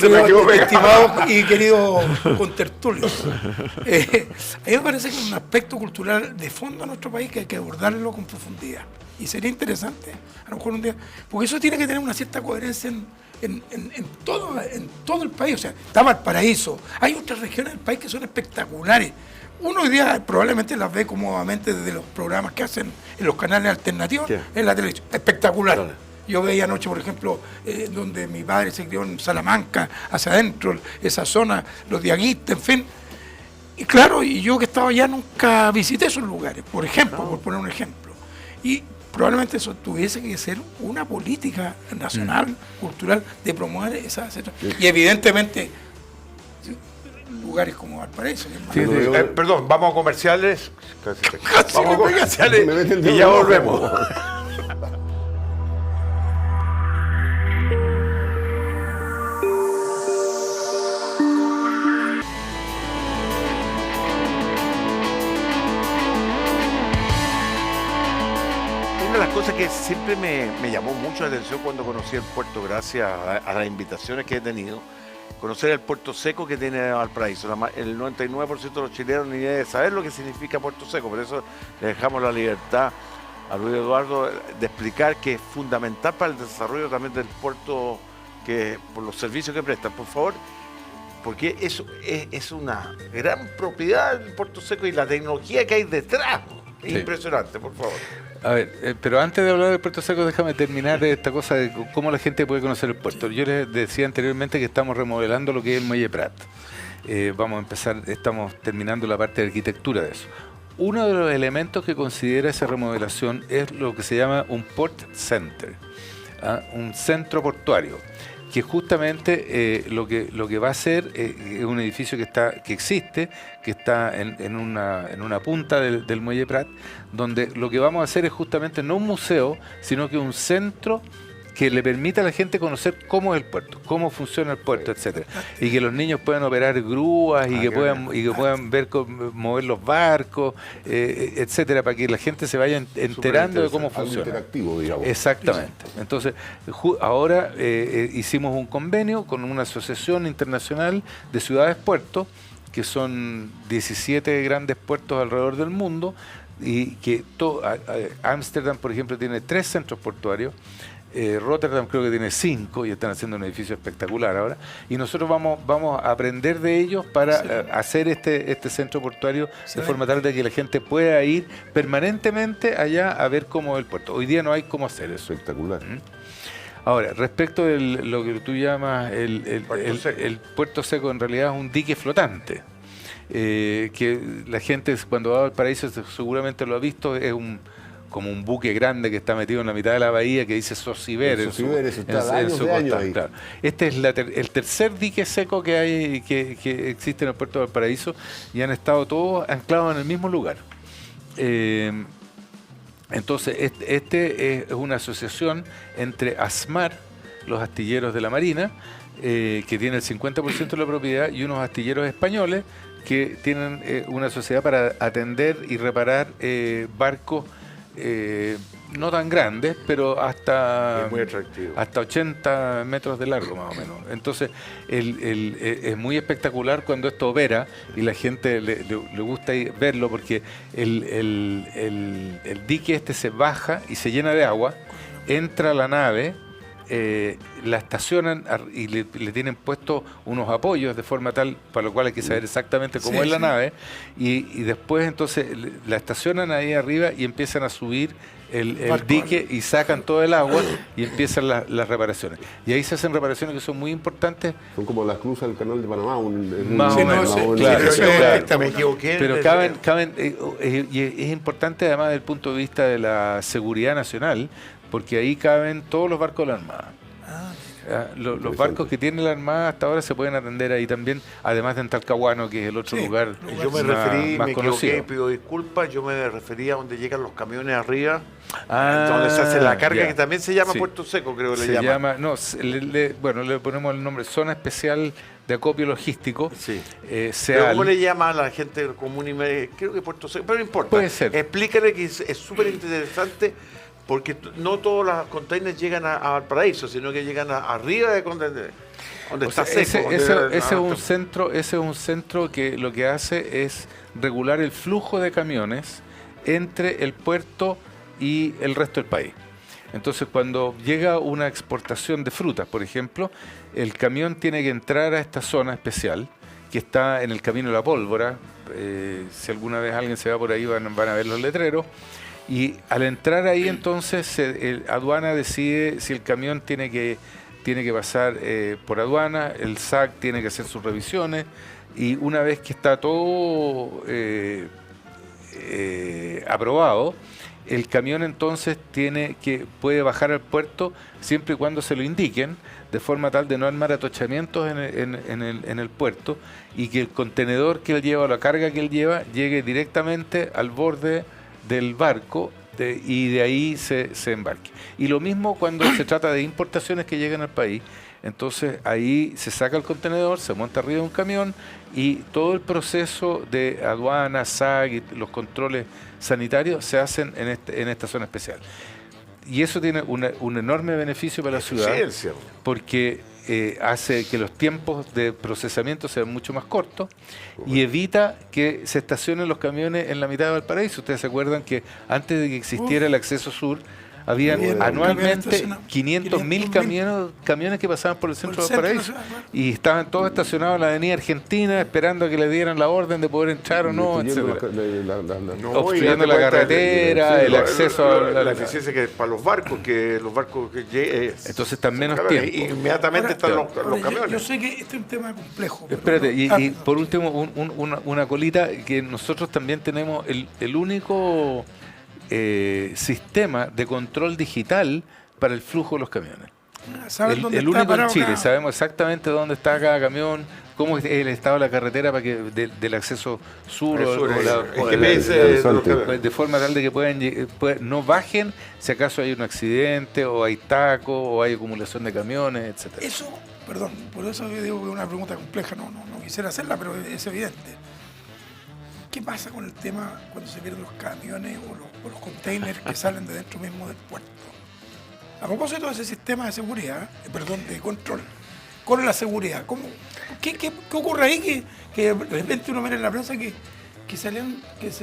creo, estimado y querido contertulio, a mí me parece que es un aspecto cultural de fondo en nuestro país que hay que abordarlo con profundidad. Y sería interesante, a lo mejor un día... Porque eso tiene que tener una cierta coherencia en todo el país. O sea, está Valparaíso. Hay otras regiones del país que son espectaculares. Uno hoy día probablemente las ve cómodamente desde los programas que hacen en los canales alternativos, en la televisión. Espectacular. Claro. Yo veía anoche, por ejemplo, donde mi padre se crió en Salamanca, hacia adentro, esa zona, los diaguistas, en fin. Y claro, y yo que estaba allá nunca visité esos lugares, por ejemplo, por poner un ejemplo. Y probablemente eso tuviese que ser una política nacional, cultural, de promover esas... Y evidentemente, lugares como Valparaíso. Perdón, vamos a comerciales. Vamos a comerciales y ya volvemos. Una de las cosas que siempre me llamó mucho la atención cuando conocí el puerto, gracias a las invitaciones que he tenido, conocer el puerto seco que tiene Valparaíso. El 99% de los chilenos ni idea de saber lo que significa puerto seco, por eso le dejamos la libertad a Luis Eduardo de explicar que es fundamental para el desarrollo también del puerto, que por los servicios que prestan, por favor, porque eso es una gran propiedad del puerto seco y la tecnología que hay detrás. Es impresionante, por favor. A ver, pero antes de hablar del puerto seco, déjame terminar esta cosa de cómo la gente puede conocer el puerto. Yo les decía anteriormente que estamos remodelando lo que es el Muelle Prat. Vamos a empezar, estamos terminando la parte de arquitectura de eso. Uno de los elementos que considera esa remodelación es lo que se llama un port center, un centro portuario, que justamente lo que va a ser es un edificio que existe, que está en una punta del Muelle Prat, donde lo que vamos a hacer es justamente no un museo, sino que un centro que le permita a la gente conocer cómo es el puerto, cómo funciona el puerto, etcétera, y que los niños puedan operar grúas y que puedan ver mover los barcos, etcétera, para que la gente se vaya enterando de cómo funciona. Algo interactivo, digamos. Exactamente. Entonces, ahora hicimos un convenio con una asociación internacional de ciudades puertos, que son 17 grandes puertos alrededor del mundo, y que Ámsterdam, por ejemplo, tiene 3 centros portuarios. Rotterdam creo que tiene 5 y están haciendo un edificio espectacular ahora, y nosotros vamos a aprender de ellos para hacer este centro portuario de forma tal de que la gente pueda ir permanentemente allá a ver cómo es el puerto. Hoy día no hay cómo hacer eso. Espectacular. Ahora, respecto de lo que tú llamas el puerto seco, en realidad es un dique flotante. que la gente cuando va a Valparaíso seguramente lo ha visto, es como un buque grande que está metido en la mitad de la bahía que dice Sosiver. Sosiver, está años de años ahí. Claro. Este es el tercer dique seco que hay que existe en el puerto de Valparaíso y han estado todos anclados en el mismo lugar. Entonces, este es una asociación entre ASMAR, los astilleros de la Marina, que tiene el 50% de la propiedad, y unos astilleros españoles que tienen una sociedad para atender y reparar barcos no tan grandes, pero hasta 80 metros de largo más o menos. Entonces es muy espectacular cuando esto opera y la gente le gusta verlo, porque el dique este se baja y se llena de agua, entra a la nave, la estacionan y le tienen puestos unos apoyos de forma tal, para lo cual hay que saber exactamente cómo es la nave, y después entonces la estacionan ahí arriba y empiezan a subir el dique y sacan todo el agua y empiezan las reparaciones. Y ahí se hacen reparaciones que son muy importantes. Son como las cruzas del canal de Panamá. Más o menos. Claro. Me equivoqué. Pero y es importante además desde el punto de vista de la seguridad nacional, porque ahí caben todos los barcos de la Armada. Los barcos que tiene la Armada hasta ahora se pueden atender ahí también, además de en Talcahuano, que es el otro lugar yo me más equivoqué, conocido. pido disculpas, yo me refería a donde llegan los camiones arriba, donde se hace la carga, que también se llama Puerto Seco, creo que le llama. Bueno, le ponemos el nombre, Zona Especial de Acopio Logístico. Sí. Pero ¿cómo le llama a la gente común y media? Creo que Puerto Seco, pero no importa. Puede ser. Explícale que es súper interesante, porque no todos los containers llegan a Valparaíso, sino que llegan arriba de donde está seco. Ese es un centro que lo que hace es regular el flujo de camiones entre el puerto y el resto del país. Entonces, cuando llega una exportación de frutas, por ejemplo, el camión tiene que entrar a esta zona especial que está en el Camino de la Pólvora. Si alguna vez alguien se va por ahí van a ver los letreros. Y al entrar ahí, entonces, aduana decide si el camión tiene que pasar por aduana, el SAC tiene que hacer sus revisiones, y una vez que está todo aprobado, el camión entonces puede bajar al puerto siempre y cuando se lo indiquen, de forma tal de no armar atochamientos en el puerto, y que el contenedor que él lleva o la carga que él lleva llegue directamente al borde del barco y de ahí se embarque. Y lo mismo cuando se trata de importaciones que llegan al país. Entonces ahí se saca el contenedor, se monta arriba de un camión y todo el proceso de aduana, SAC y los controles sanitarios se hacen en esta zona especial. Y eso tiene un enorme beneficio para la ciudad, porque hace que los tiempos de procesamiento sean mucho más cortos y evita que se estacionen los camiones en la mitad de Valparaíso. Ustedes se acuerdan que antes de que existiera el acceso sur, habían anualmente 500.000 camiones que pasaban por el centro de Valparaíso, y estaban todos estacionados en la avenida Argentina esperando a que le dieran la orden de poder entrar o no, etcétera. Obstruyendo la carretera, el acceso a la eficiencia que para los barcos que entonces están menos tiempo. Inmediatamente están los camiones. Yo sé que este es un tema complejo. Espérate, y por último, una colita, que nosotros también tenemos el único sistema de control digital para el flujo de los camiones. El único en Chile. Sabemos exactamente dónde está cada camión, cómo es el estado de la carretera para que del acceso sur de forma tal de que no bajen si acaso hay un accidente o hay taco o hay acumulación de camiones, etcétera. Eso, perdón, por eso yo digo que es una pregunta compleja, no quisiera hacerla, pero es evidente. ¿Qué pasa con el tema cuando se pierden los camiones o los containers que salen de dentro mismo del puerto? A propósito de ese sistema de seguridad, de control, con la seguridad, ¿qué ocurre ahí que de repente uno mira en la prensa que se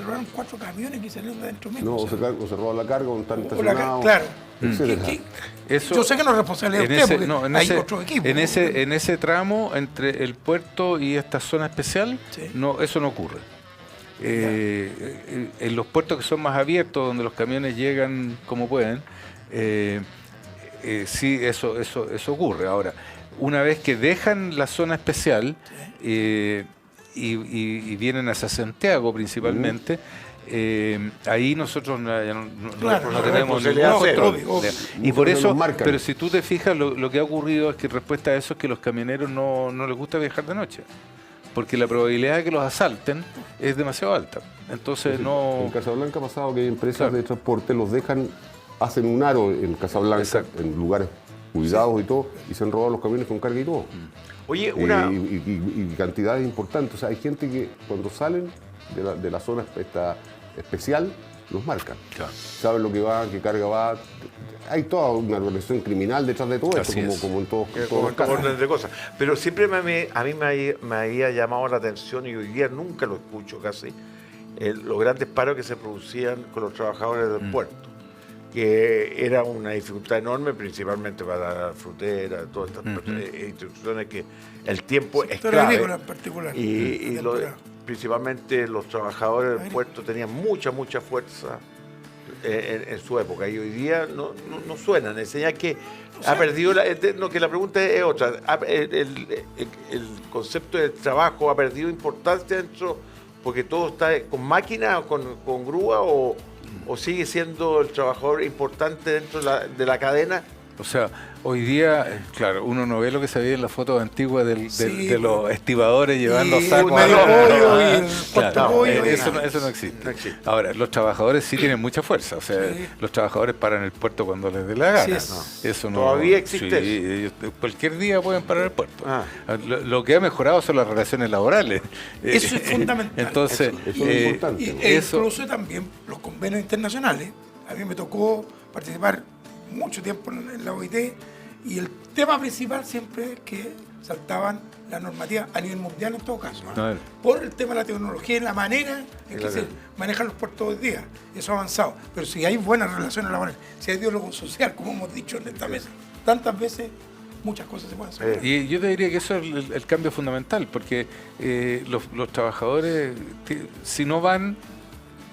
robaron 4 camiones que salieron de dentro mismo? O se roba la carga, o están estacionados. Claro. Eso, yo sé que no es responsabilidad de usted, porque hay otro equipo. En ese tramo entre el puerto y esta zona especial, eso no ocurre. En los puertos que son más abiertos, donde los camiones llegan como pueden, sí, eso ocurre. Ahora, una vez que dejan la zona especial, y vienen hacia Santiago principalmente, ahí nosotros no tenemos ningún. Y por eso, pero si tú te fijas, lo que ha ocurrido es que en respuesta a eso es que los camioneros no les gusta viajar de noche, porque la probabilidad de que los asalten es demasiado alta. Entonces En Casablanca ha pasado que hay empresas de transporte los dejan, hacen un aro en Casablanca, en lugares cuidados y todo, y se han robado los camiones con carga y todo. Oye, y cantidades importantes. O sea, hay gente que cuando salen de la zona especial, los marcan. Claro. Saben lo que va, qué carga va. Hay toda una organización criminal detrás de todo esto, como en todos los casos. Orden de cosas. Pero siempre a mí me había llamado la atención, y hoy día nunca lo escucho casi, los grandes paros que se producían con los trabajadores del puerto, que era una dificultad enorme, principalmente para la frutera, todas estas instituciones que el tiempo es clave. En particular. Principalmente los trabajadores del puerto tenían mucha fuerza en su época, y hoy día no suenan. Es señal que ha perdido que la pregunta es otra. El concepto del trabajo ha perdido importancia dentro, porque todo está con máquina o con grúa, o sigue siendo el trabajador importante dentro de la cadena. O sea, hoy día, claro, uno no ve lo que se veía en las fotos antiguas de los estibadores llevando sacos. Eso no existe. Ahora, los trabajadores sí tienen mucha fuerza. O sea, los trabajadores paran el puerto cuando les dé la gana. Eso no, ¿todavía existe eso? Ellos cualquier día pueden parar el puerto. Lo que ha mejorado son las relaciones laborales. Eso es fundamental. Entonces, eso es importante. Incluso también los convenios internacionales. A mí me tocó participar mucho tiempo en la OIT, y el tema principal siempre es que saltaban las normativas a nivel mundial en todo caso, por el tema de la tecnología y la manera en que se manejan los puertos hoy día. Eso ha avanzado, pero si hay buenas relaciones laborales, si hay diálogo social, como hemos dicho en esta mesa tantas veces, muchas cosas se pueden hacer. Y yo te diría que eso es el cambio fundamental, porque los trabajadores, si no van,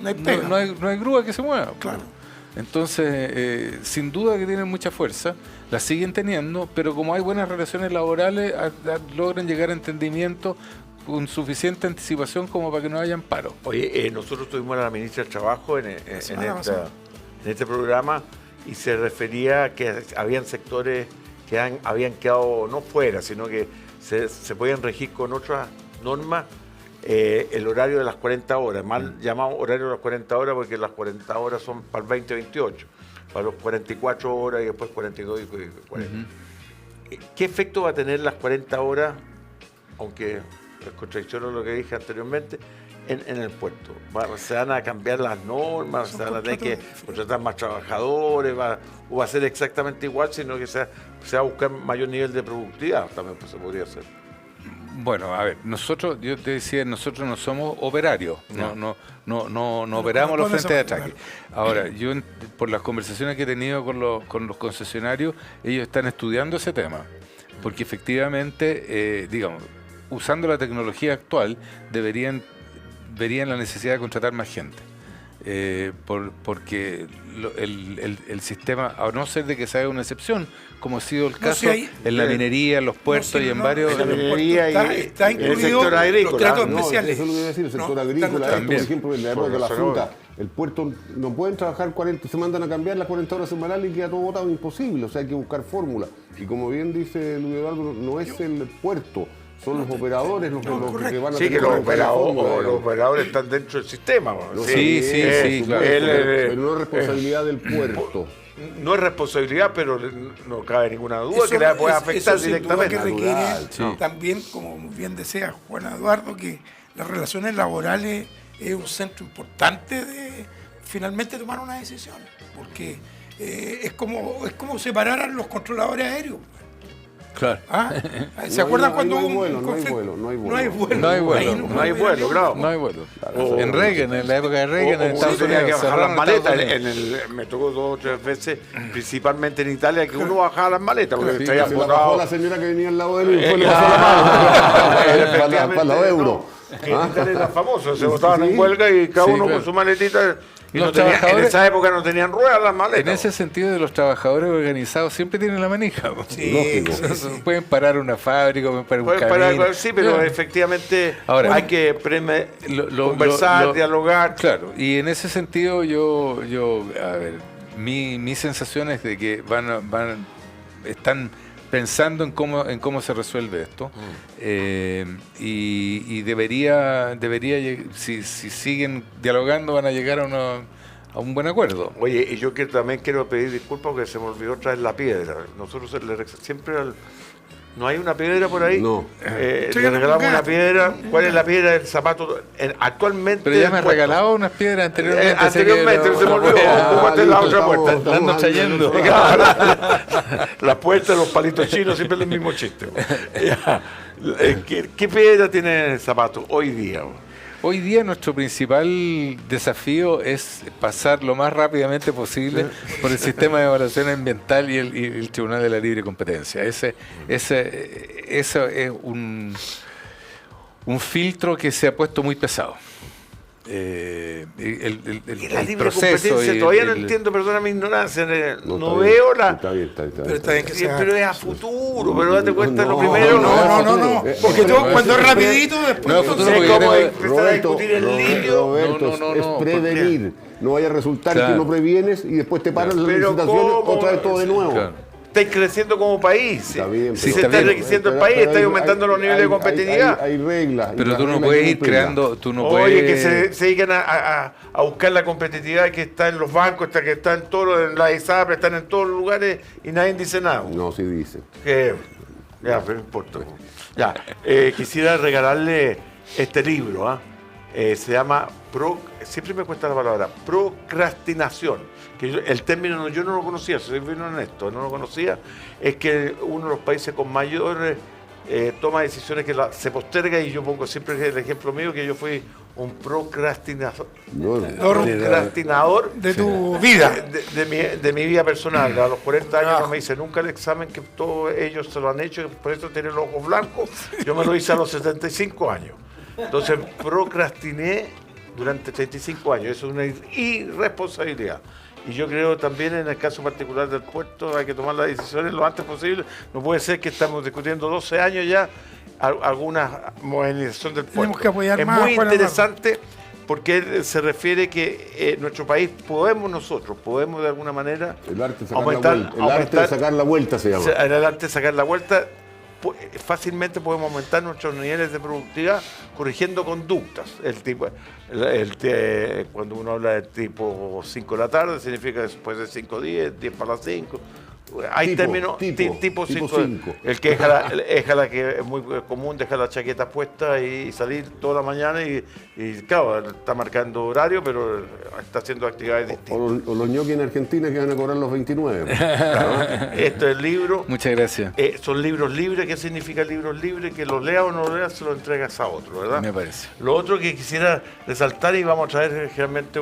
no hay grúa que se mueva. Claro. Entonces, sin duda que tienen mucha fuerza, la siguen teniendo, pero como hay buenas relaciones laborales, logran llegar a entendimiento con suficiente anticipación como para que no hayan paro. Oye, nosotros tuvimos a la ministra del Trabajo en este programa, y se refería a que habían sectores que habían quedado no fuera, sino que se podían regir con otras normas. El horario de las 40 horas, mal llamado horario de las 40 horas, porque las 40 horas son para el 2028, para los 44 horas y después 42 y 40. ¿Qué efecto va a tener las 40 horas, aunque contradicciono lo que dije anteriormente, en el puerto? ¿Se van a cambiar las normas? ¿Se van a tener que contratar más trabajadores? ¿O va a ser exactamente igual, sino que se va a buscar mayor nivel de productividad? También se podría hacer. Bueno, a ver, yo te decía, nosotros no somos operarios, no operamos los frentes de ataque. Ahora, yo por las conversaciones que he tenido con los concesionarios, ellos están estudiando ese tema, porque efectivamente, digamos, usando la tecnología actual, verían la necesidad de contratar más gente. Porque el sistema, a no ser de que se haga una excepción, como ha sido el caso en la minería, en los puertos y en varios... En la minería está incluido el sector agrícola. Los tratos especiales. Eso lo voy a decir, el sector agrícola, por ejemplo, en la época de la fruta, el puerto no pueden trabajar 40, se mandan a cambiar las 40 horas semanales y queda todo botado, imposible, o sea, hay que buscar fórmulas. Y como bien dice Luis Eduardo, no es el puerto, son los operadores los que van a tener que los operadores están dentro del sistema. Sí, claro. Pero no es responsabilidad del puerto. No es responsabilidad, pero no cabe ninguna duda que le puede afectar directamente. Eso requiere también, como bien decía Juan Eduardo, que las relaciones laborales es un centro importante de finalmente tomar una decisión, porque es como separaran los controladores aéreos. Claro. ¿Se acuerdan cuando no hay vuelo, claro. En Reagan, en la época de Reagan, en Estados Unidos, que bajar las maletas. Me tocó 2 o 3 veces, principalmente en Italia, que uno bajaba las maletas, porque traía bajó la señora que venía al lado de él y fue le pasó la mano para los euros. Que en Italia era famoso, se botaban en huelga y cada uno con su maletita. Y Los en esa época no tenían ruedas las maletas. En ese sentido, de los trabajadores organizados siempre tienen la manija. Sí, Pueden parar una fábrica, pueden parar un camino. Sí, pero efectivamente Ahora, hay que conversar, dialogar. Claro, y en ese sentido a ver, mi sensación es de que están pensando en cómo se resuelve esto, y debería si siguen dialogando van a llegar a un buen acuerdo. Oye, y yo también quiero pedir disculpas porque se me olvidó traer la piedra. Nosotros siempre ¿no hay una piedra por ahí? No. Le regalamos una piedra. ¿Cuál es la piedra del zapato? Actualmente. Pero ya me has regalado unas piedras anteriormente. Anteriormente, se me olvidó. Ocúpate la otra puerta. Ando trayendo. Las puertas de los palitos chinos siempre es el mismo chiste. ¿Qué piedra tiene el zapato hoy día? Hoy día nuestro principal desafío es pasar lo más rápidamente posible por el sistema de evaluación ambiental y el Tribunal de la Libre Competencia. Ese es un filtro que se ha puesto muy pesado. Y la libre proceso competencia, todavía no entiendo, perdona mi ignorancia, no veo la... Está bien. Pero está bien que sea. Pero es a futuro, pero date cuenta lo No, primero. No. Porque tú, cuando es rapidito, después. No, tú- futuro, sé porque cómo yo empezar a discutir el litio. Roberto, es prevenir. No vaya a resultar Claro. que no previenes y después te paran las Pero licitaciones, ¿cómo? otra vez todo de nuevo. Claro. Estáis creciendo como país. Está bien, Si pero- se está enriqueciendo el país, estáis aumentando los niveles de competitividad. Hay reglas. y Pero las tú no reglas puedes hay que ir cumplirlas. creando, tú no Oye, puedes... que se dediquen a buscar la competitividad que está en los bancos, que está en todos, en la ISAPRE, están en todos los lugares y nadie dice nada. No, sí dice. Ya, pero no importa. Ya, quisiera regalarle este libro. Se llama, siempre me cuesta la palabra, procrastinación. El término yo no lo conocía, soy bien honesto, no lo conocía. Es que uno de los países con mayores toma decisiones que se posterga, y yo pongo siempre el ejemplo mío, que yo fui un procrastinador. Procrastinador de tu vida. De mi vida personal. A los 40 años no me hice nunca el examen, que todos ellos se lo han hecho, por eso tienen los ojos blancos. Yo me lo hice a los 75 años. Entonces procrastiné durante 35 años. Eso es una irresponsabilidad. Y yo creo también en el caso particular del puerto hay que tomar las decisiones lo antes posible. No puede ser que estamos discutiendo 12 años ya alguna modernización del puerto. Tenemos que apoyar es más muy a Juan interesante porque él se refiere que nuestro país podemos de alguna manera El arte de sacar la vuelta se llama. el arte de sacar la vuelta. Fácilmente podemos aumentar nuestros niveles de productividad corrigiendo conductas. Cuando uno habla del tipo 5 de la tarde, significa que puede ser 5:10, 10 para las 5. Hay términos tipo 5. El que que es muy común, dejar la chaqueta puesta y salir toda la mañana y claro, está marcando horario, pero está haciendo actividades distintas. O los ñoquis en Argentina que van a cobrar los 29. Claro. Esto es el libro. Muchas gracias. Son libros libres. ¿Qué significa libros libres? Que los leas o no los leas, se lo entregas a otro, ¿verdad? Me parece. Lo otro que quisiera resaltar, y vamos a traer generalmente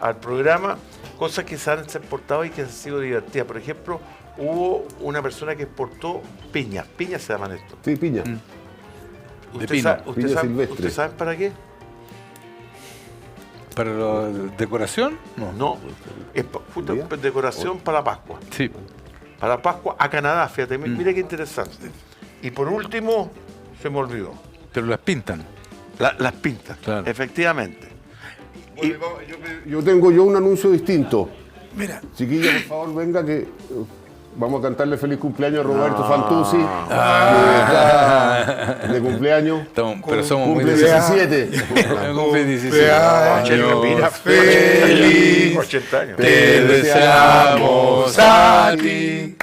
al programa, cosas que se han exportado y que han sido divertidas. Por ejemplo, hubo una persona que exportó piñas. Piñas se llaman esto. Sí, piña. Piña silvestre. ¿Usted sabe para qué? ¿Para la decoración? No. Es decoración para Pascua. Sí. Para Pascua a Canadá, fíjate. Mira qué interesante. Y por último, se me olvidó. Pero las pintan. Las pintas, Claro. efectivamente. Yo tengo un anuncio distinto. Mira, Chiquilla, por favor, venga que vamos a cantarle feliz cumpleaños a Roberto Fantuzzi. Que está de cumpleaños. Pero somos muy Cumple 17. Cumple 17. Mira, feliz. 80 años. Te deseamos a ti.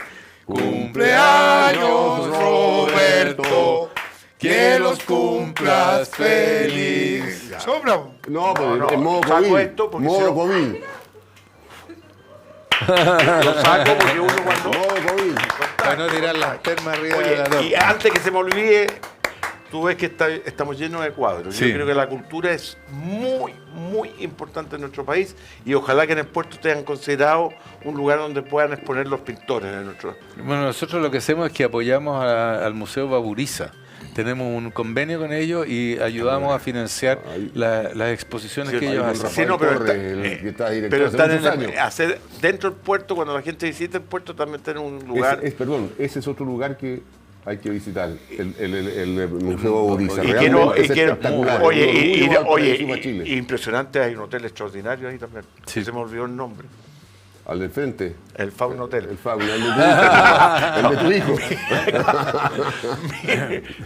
Cumpleaños, Roberto. Que los cumplas feliz. sobra. No, pues No, en modo saco COVID. esto porque Modo si no- COVID. Lo saco porque uno cuando... Modo COVID. Para no tirar las termas arriba de la Oye, y torta. antes que se me olvide, tú ves que estamos llenos de cuadros. Sí. Yo creo que la cultura es muy, muy importante en nuestro país, y ojalá que en el puerto tengan considerado un lugar donde puedan exponer los pintores de nuestro... Bueno, nosotros lo que hacemos es que apoyamos al Museo Baburiza. tenemos un convenio con ellos y ayudamos a financiar las exposiciones que ellos hacen. Sí, no, pero pero están hacer dentro del puerto, cuando la gente visita el puerto, también tienen un lugar. Perdón, ese es otro lugar que hay que visitar, el Museo Boriza. Oye, impresionante, hay un hotel extraordinario ahí también. Sí. Se me olvidó el nombre. Al del frente. El Fauna Hotel. El Fauna, el de tu hijo.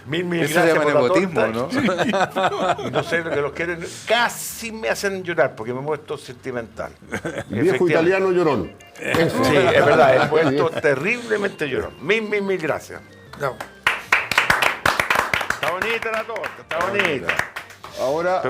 Mil Eso se gracias llama por la nepotismo, torta. ¿no? No sé, lo que los quieren, casi me hacen llorar porque me he puesto sentimental. Viejo italiano llorón. Eso. Sí, es verdad, he puesto terriblemente llorón. Mil gracias. No. Está bonita la torta, está bonita. Ahora